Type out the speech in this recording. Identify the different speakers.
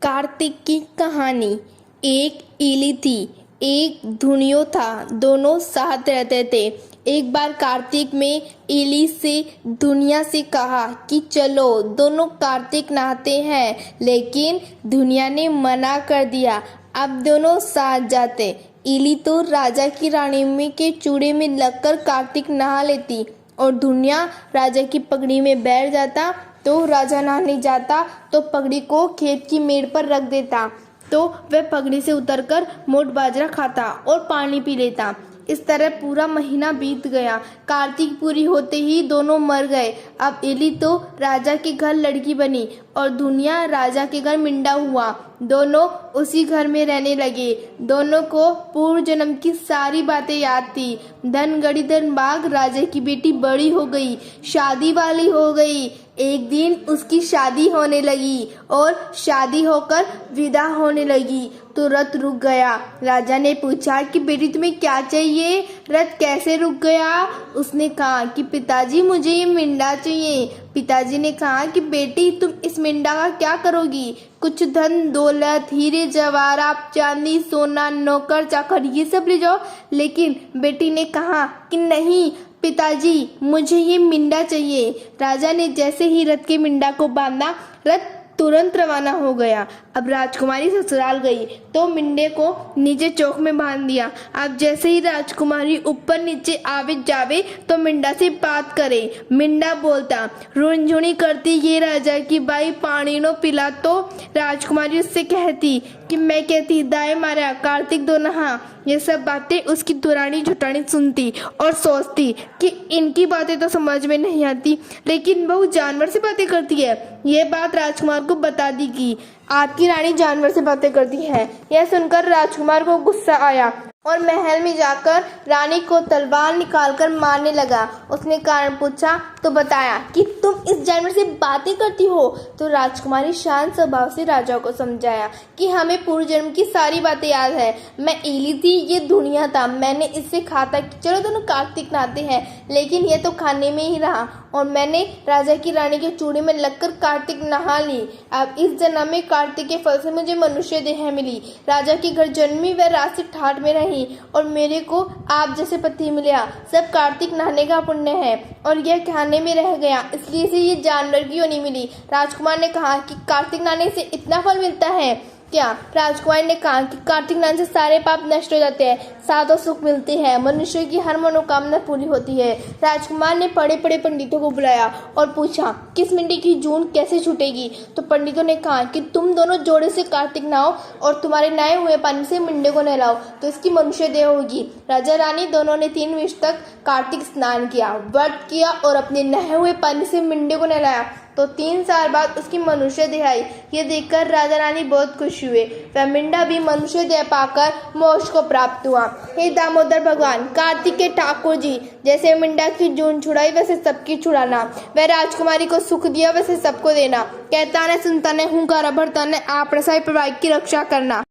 Speaker 1: कार्तिक की कहानी। एक इली थी, एक धुनियो था, दोनों साथ रहते थे। एक बार कार्तिक में इली से दुनिया से कहा कि चलो दोनों कार्तिक नहाते हैं, लेकिन दुनिया ने मना कर दिया। अब दोनों साथ जाते। इली तो राजा की रानी में के चूड़े में लगकर कार्तिक नहा लेती और दुनिया राजा की पगड़ी में बैठ जाता। तो राजा नहाने जाता तो पगड़ी को खेत की मेड़ पर रख देता, तो वह पगड़ी से उतरकर मोट बाजरा खाता और पानी पी लेता। इस तरह पूरा महीना बीत गया। कार्तिक पूरी होते ही दोनों मर गए। अब इली तो राजा के घर लड़की बनी और दुनिया राजा के घर मिंडा हुआ। दोनों उसी घर में रहने लगे। दोनों को पूर्व जन्म की सारी बातें याद थी। धन गड़ी धन बाग, राजा की बेटी बड़ी हो गई, शादी वाली हो गई। एक दिन उसकी शादी होने लगी और शादी होकर विदा होने लगी तो रथ रुक गया। राजा ने पूछा कि बेटी तुम्हें क्या चाहिए? रथ कैसे रुक गया? उसने कहा कि पिताजी मुझे ये मिंडा चाहिए। पिताजी ने कहा कि बेटी तुम इस मिंडा का क्या करोगी? कुछ धन दौलत, हीरे जवाहरात, चांदी सोना, नौकर चाकर ये सब ले जाओ। लेकिन बेटी ने कहा कि नहीं पिताजी मुझे ये मिंडा चाहिए। राजा ने जैसे ही रथ के मिंडा को बांधा, रथ तुरंत रवाना हो गया। अब राजकुमारी ससुराल गई तो मिंडे को नीचे चौक में बांध दिया। अब जैसे ही राजकुमारी ऊपर नीचे आवे जावे तो मिंडा से बात करे। मिंडा बोलता, रुनझुनी करती ये राजा की बाई पानी नो पिला। तो राजकुमारी उससे कहती कि मैं कहती दाए मारा कार्तिक दो नहा। ये सब बातें उसकी दुरानी झुटानी सुनती और सोचती कि इनकी बातें तो समझ में नहीं आती, लेकिन बहू जानवर से बातें करती है। ये बात राजकुमार को बता दी कि आपकी रानी जानवर से बातें करती है। यह सुनकर राजकुमार को गुस्सा आया और महल में जाकर रानी को तलवार निकालकर मारने लगा। उसने कारण पूछा तो बताया कि तुम इस जानवर से बातें करती हो। तो राजकुमारी शांत स्वभाव से राजा को समझाया कि हमें पूर्व जन्म की सारी बातें याद है। मैं इली थी, ये दुनिया था, मैंने इससे कहा था कि चलो दोनों कार्तिक नहाते हैं, लेकिन ये तो खाने में ही रहा और मैंने राजा की रानी के चूड़े में लगकर कार्तिक नहा ली। अब इस जन्म में कार्तिक के फल से मुझे मनुष्य देह मिली। राजा के घर जन्मी व राज से ठाठ में रही और मेरे को आप जैसे पति मिला। सब कार्तिक नहाने का पुण्य है और यह खाने में रह गया, इसलिए से ये जानवर की नहीं मिली। राजकुमार ने कहा कि कार्तिक नहाने से इतना फल मिलता है क्या? राजकुमार ने कहा कि कार्तिक नहाने से सारे पाप नष्ट हो जाते हैं, सातों सुख मिलते हैं, मनुष्य की हर मनोकामना पूरी होती है। राजकुमार ने बड़े बड़े पंडितों को बुलाया और पूछा किस मिंडी की जून कैसे छूटेगी? तो पंडितों ने कहा कि तुम दोनों जोड़े से कार्तिक नहाओ और तुम्हारे नए हुए पानी से मिंडे को नहलाओ तो इसकी मनुष्य देह होगी। राजा रानी दोनों ने 3 वर्ष तक कार्तिक स्नान किया, व्रत किया और अपने नए हुए पानी से मिंडे को नहलाया तो 3 साल बाद उसकी मनुष्य देह आई। ये देखकर राजा रानी बहुत खुश हुए। वह मिंडा भी मनुष्य देह पाकर मोक्ष को प्राप्त हुआ। हे दामोदर भगवान, कार्तिक के ठाकुर जी, जैसे मिंडा की जून छुड़ाई वैसे सबकी छुड़ाना। वह राजकुमारी को सुख दिया वैसे सबको देना। कहता न सुनता न, हुंकारा भरता न, आप रसाई परिवार की रक्षा करना।